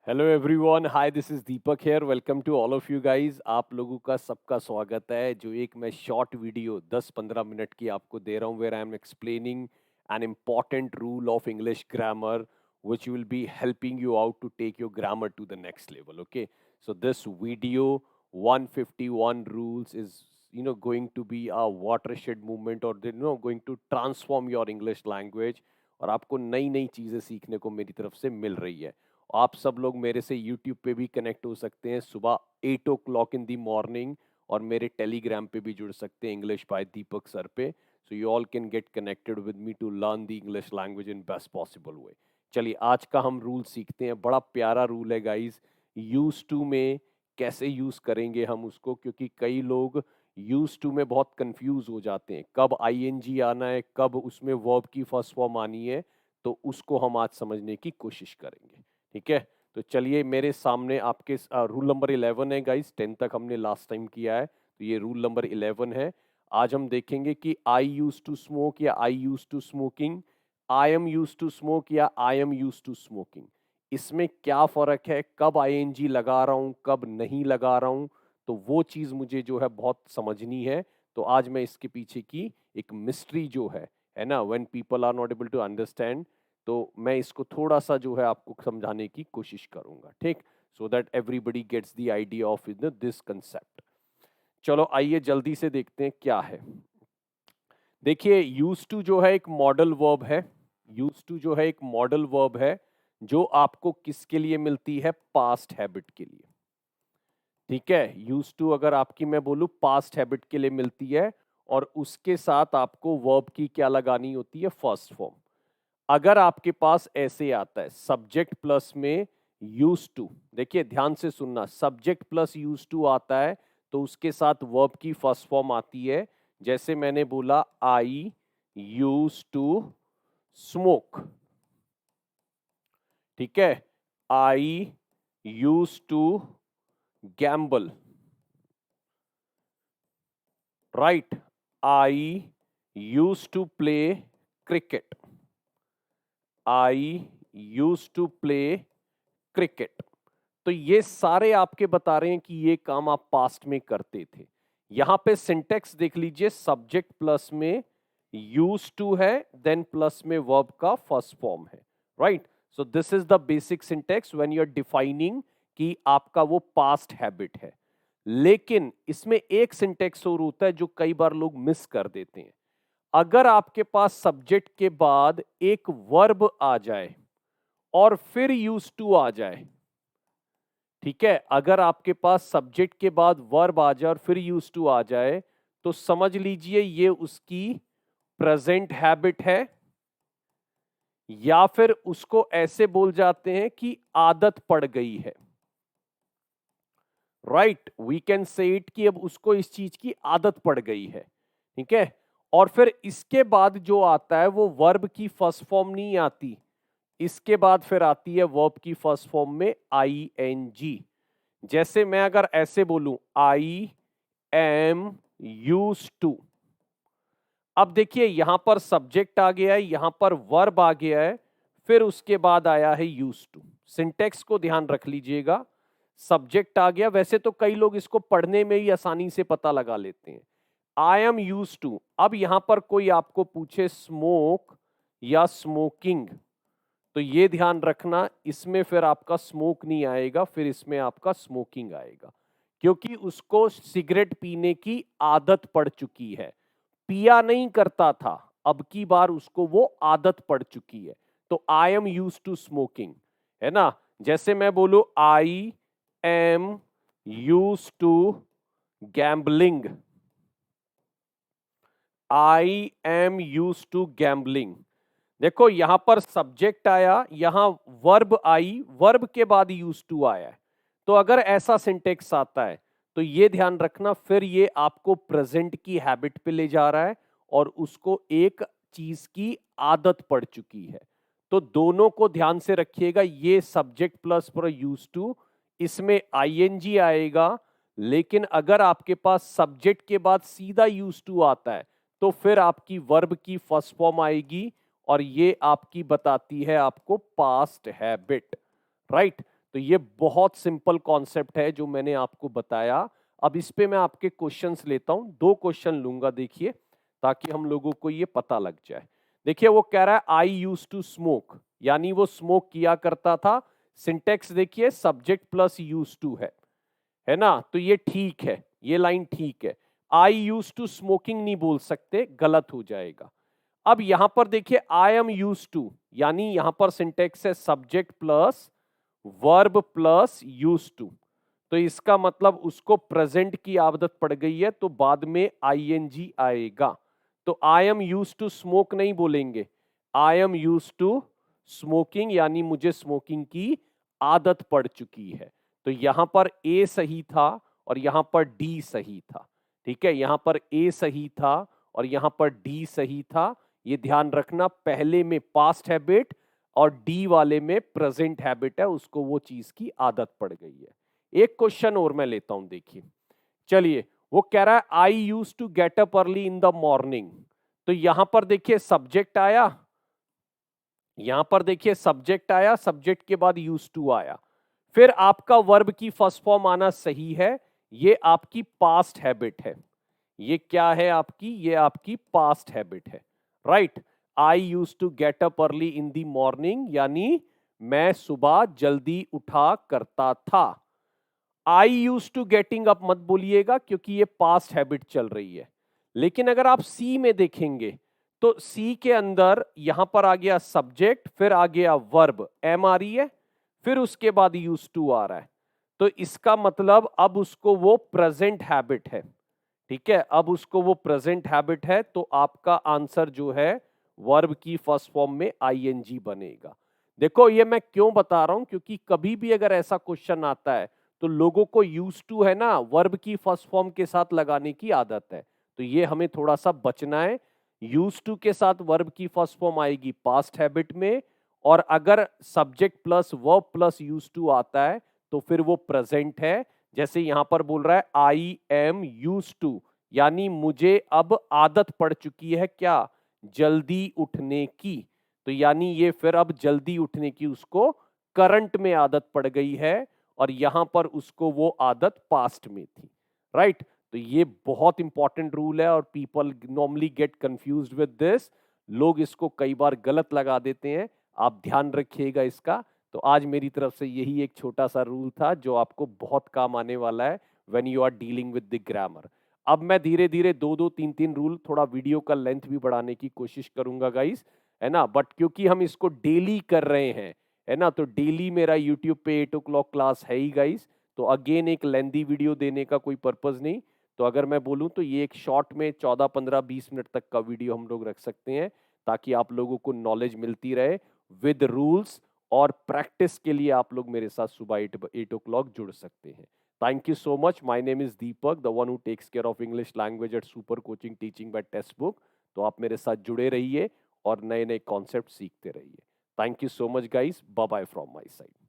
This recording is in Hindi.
Hello everyone, hi, this is Deepak here. Welcome to all of you guys. आप लोगों का सबका स्वागत है। जो एक मैं शॉर्ट वीडियो 10-15 मिनट की आपको दे रहा हूँ, where I am explaining an important rule of English grammar which will be helping you out to take your grammar to the next level. Okay, so this video 151 rules is going to be a watershed movement, or going to transform your English language, और आपको नई नई चीजें सीखने को मेरी तरफ से मिल रही है। आप सब लोग मेरे से यूट्यूब पे भी कनेक्ट हो सकते हैं सुबह 8 o'clock इन दी मॉर्निंग, और मेरे टेलीग्राम पे भी जुड़ सकते हैं इंग्लिश बाय दीपक सर पे। So you all can get connected with me to learn the English language in best possible way. चलिए आज का हम रूल सीखते हैं। बड़ा प्यारा रूल है गाइस। यूज टू में कैसे यूज करेंगे हम उसको, क्योंकि कई लोग यूज टू में बहुत कंफ्यूज हो जाते हैं, कब आईएनजी आना है, कब उसमें वर्ब की फर्स्ट फॉर्म आनी है। तो उसको हम आज समझने की कोशिश करेंगे। ठीक है, तो चलिए मेरे सामने आपके रूल नंबर 11 है गाइस। 10 तक हमने लास्ट टाइम किया है, तो ये रूल नंबर 11 है। आज हम देखेंगे कि आई यूज टू स्मोक या I use to smoking, I am use to smoke या I am use to smoking, इसमें क्या फर्क है, कब आईएनजी लगा रहा हूं, कब नहीं लगा रहा हूं। तो वो चीज मुझे जो है बहुत समझनी है। तो आज मैं इसके पीछे की एक मिस्ट्री जो है ना, when people are not able to understand, तो मैं इसको थोड़ा सा जो है आपको समझाने की कोशिश करूंगा। ठीक, so that everybody gets the idea of this concept. चलो आइए जल्दी से देखते हैं क्या है। देखिए यूज टू जो है एक मॉडल वर्ब है। यूज टू जो है एक मॉडल वर्ब है जो आपको किसके लिए मिलती है, पास्ट हैबिट के लिए। ठीक है, यूज टू अगर आपकी मैं बोलूं पास्ट हैबिट के लिए मिलती है, और उसके साथ आपको वर्ब की क्या लगानी होती है, फर्स्ट फॉर्म। अगर आपके पास ऐसे आता है सब्जेक्ट प्लस में यूज टू, देखिए ध्यान से सुनना, सब्जेक्ट प्लस यूज टू आता है तो उसके साथ वर्ब की फर्स्ट फॉर्म आती है। जैसे मैंने बोला आई यूज टू स्मोक। ठीक है, I use to gamble. Right, I use to play cricket. I use to play cricket. तो ये सारे आपके बता रहे हैं कि ये काम आप पास्ट में करते थे। यहां पे सिंटेक्स देख लीजिए, सब्जेक्ट प्लस में यूज टू है, देन प्लस में वर्ब का फर्स्ट फॉर्म है। Right, so this is the basic syntax when you are defining कि आपका वो पास्ट हैबिट है। लेकिन इसमें एक सिंटेक्स और होता है जो कई बार लोग मिस कर देते हैं। अगर आपके पास सब्जेक्ट के बाद एक वर्ब आ जाए और फिर यूज टू आ जाए, ठीक है, अगर आपके पास सब्जेक्ट के बाद वर्ब आ जाए और फिर यूज टू आ जाए, तो समझ लीजिए ये उसकी प्रेजेंट हैबिट है, या फिर उसको ऐसे बोल जाते हैं कि आदत पड़ गई है। Right, we can say it कि अब उसको इस चीज की आदत पड़ गई है। ठीक है, और फिर इसके बाद जो आता है वो वर्ब की फर्स्ट फॉर्म नहीं आती, इसके बाद फिर आती है वर्ब की फर्स्ट फॉर्म में आई एन जी। जैसे मैं अगर ऐसे बोलूं आई एम यूज टू, अब देखिए यहां पर सब्जेक्ट आ गया है, यहां पर वर्ब आ गया है, फिर उसके बाद आया है यूज टू। सिंटेक्स को ध्यान रख लीजिएगा, सब्जेक्ट आ गया। वैसे तो कई लोग इसको पढ़ने में ही आसानी से पता लगा लेते हैं, आई एम यूज टू। अब यहां पर कोई आपको पूछे स्मोक या स्मोकिंग, तो ये ध्यान रखना, इसमें फिर आपका स्मोक नहीं आएगा, फिर इसमें आपका स्मोकिंग आएगा, क्योंकि उसको सिगरेट पीने की आदत पड़ चुकी है। पिया नहीं करता था, अब की बार उसको वो आदत पड़ चुकी है। तो I am use to smoking, है ना। जैसे मैं बोलू I am use to gambling, I am use to gambling. देखो यहां पर सब्जेक्ट आया, यहां वर्ब आई, वर्ब के बाद यूज टू आया है। तो अगर ऐसा सिंटेक्स आता है तो ये ध्यान रखना, फिर ये आपको प्रेजेंट की हैबिट पे ले जा रहा है और उसको एक चीज की आदत पड़ चुकी है। तो दोनों को ध्यान से रखिएगा, ये सब्जेक्ट प्लस पर यूज टू, इसमें आईएनजी आएगा। लेकिन अगर आपके पास सब्जेक्ट के बाद सीधा यूज टू आता है तो फिर आपकी वर्ब की फर्स्ट फॉर्म आएगी, और ये आपकी बताती है आपको पास्ट हैबिट। राइट, तो ये बहुत सिंपल कॉन्सेप्ट है जो मैंने आपको बताया। अब इस पे मैं आपके क्वेश्चंस लेता हूं, 2 क्वेश्चन लूंगा देखिए, ताकि हम लोगों को ये पता लग जाए। देखिए वो कह रहा है आई यूज टू स्मोक, यानी वो स्मोक किया करता था। सिंटेक्स देखिए सब्जेक्ट प्लस यूज टू है ना, तो ये ठीक है, ये लाइन ठीक है। आई यूज टू स्मोकिंग नहीं बोल सकते, गलत हो जाएगा। अब यहां पर देखिए आई एम यूज टू, यानी यहां पर सिंटेक्स है subject plus verb plus use to, तो इसका मतलब उसको प्रेजेंट की आदत पड़ गई है, तो बाद में आईएनजी आएगा। तो I am use to smoke नहीं बोलेंगे, I am use to smoking, यानी मुझे स्मोकिंग की आदत पड़ चुकी है। तो यहां पर ए सही था और यहां पर डी सही था। ठीक है, यहां पर ए सही था और यहां पर डी सही था। ये ध्यान रखना, पहले में पास्ट हैबिट और डी वाले में प्रेजेंट हैबिट है, उसको वो चीज की आदत पड़ गई है। एक क्वेश्चन और मैं लेता हूं, देखिए चलिए। वो कह रहा है I use to get up early in the morning, तो यहां पर देखिए सब्जेक्ट आया, यहां पर देखिए सब्जेक्ट आया, सब्जेक्ट के बाद यूज टू आया, फिर आपका वर्ब की फर्स्ट फॉर्म आना सही है। ये आपकी पास्ट हैबिट है, ये क्या है आपकी, ये आपकी पास्ट हैबिट है, right. I use to get up early in the morning, यानी मैं सुबह जल्दी उठा करता था। I use to getting up मत बोलिएगा, क्योंकि ये पास्ट हैबिट चल रही है। लेकिन अगर आप सी में देखेंगे, तो सी के अंदर यहां पर आ गया सब्जेक्ट, फिर आ गया वर्ब, एम आ रही है, फिर उसके बाद यूज टू आ रहा है। तो इसका मतलब अब उसको वो प्रेजेंट हैबिट है। ठीक है, अब उसको वो प्रेजेंट हैबिट है, तो आपका आंसर जो है वर्ब की फर्स्ट फॉर्म में आईएनजी बनेगा। देखो ये मैं क्यों बता रहा हूं, क्योंकि कभी भी अगर ऐसा क्वेश्चन आता है तो लोगों को यूज टू है ना वर्ब की फर्स्ट फॉर्म के साथ लगाने की आदत है, तो ये हमें थोड़ा सा बचना है। यूज टू के साथ वर्ब की फर्स्ट फॉर्म आएगी पास्ट हैबिट में, और अगर subject plus verb plus use to आता है तो फिर वो प्रेजेंट है। जैसे यहां पर बोल रहा है आई एम यूज टू, यानी मुझे अब आदत पड़ चुकी है क्या, जल्दी उठने की। तो यानी ये फिर अब जल्दी उठने की उसको करंट में आदत पड़ गई है, और यहां पर उसको वो आदत पास्ट में थी, राइट। तो ये बहुत इंपॉर्टेंट रूल है और people normally gate confused with this, लोग इसको कई बार गलत लगा देते हैं, आप ध्यान रखिएगा इसका। तो आज मेरी तरफ से यही एक छोटा सा रूल था जो आपको बहुत काम आने वाला है when you are dealing with the grammar. अब मैं धीरे धीरे दो दो तीन तीन रूल, थोड़ा वीडियो का लेंथ भी बढ़ाने की कोशिश करूंगा गाइस, है ना। बट क्योंकि हम इसको डेली कर रहे हैं, है ना, तो डेली मेरा यूट्यूब पे 8 o'clock क्लास है ही गाइस, तो अगेन एक लेंथी वीडियो देने का कोई पर्पज नहीं। तो अगर मैं बोलूं तो ये एक शॉर्ट में 14 15 20 मिनट तक का वीडियो हम लोग रख सकते हैं, ताकि आप लोगों को नॉलेज मिलती रहे विद रूल्स, और प्रैक्टिस के लिए आप लोग मेरे साथ सुबह 8 o'clock जुड़ सकते हैं। Thank you so much. My name is Deepak, the one who takes care of English language at super coaching teaching by text book. तो आप मेरे साथ जुड़े रहिए और नए नए कॉन्सेप्ट सीखते रहिए। Thank you so much guys, bye bye from my side.